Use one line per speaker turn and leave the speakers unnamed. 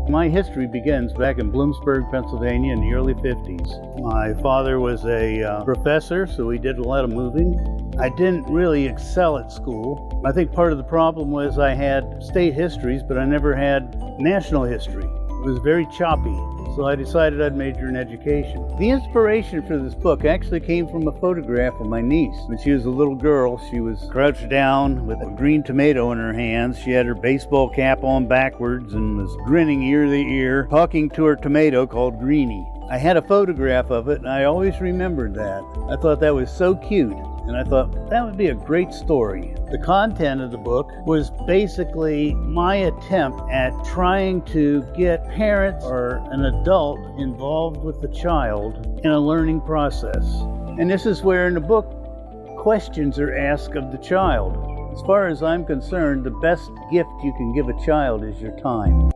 My history begins back in Bloomsburg, Pennsylvania in the early 50s. My father was a professor, so we did a lot of moving. I didn't really excel at school. I think part of the problem was I had state histories, but I never had national history. It was very choppy, so I decided I'd major in education. The inspiration for this book actually came from a photograph of my niece. When she was a little girl, she was crouched down with a green tomato in her hands. She had her baseball cap on backwards and was grinning ear to ear, talking to her tomato called Greenie. I had a photograph of it, and I always remembered that. I thought that was so cute. And I thought that would be a great story. The content of the book was basically my attempt at trying to get parents or an adult involved with the child in a learning process. And this is where in the book, questions are asked of the child. As far as I'm concerned, the best gift you can give a child is your time.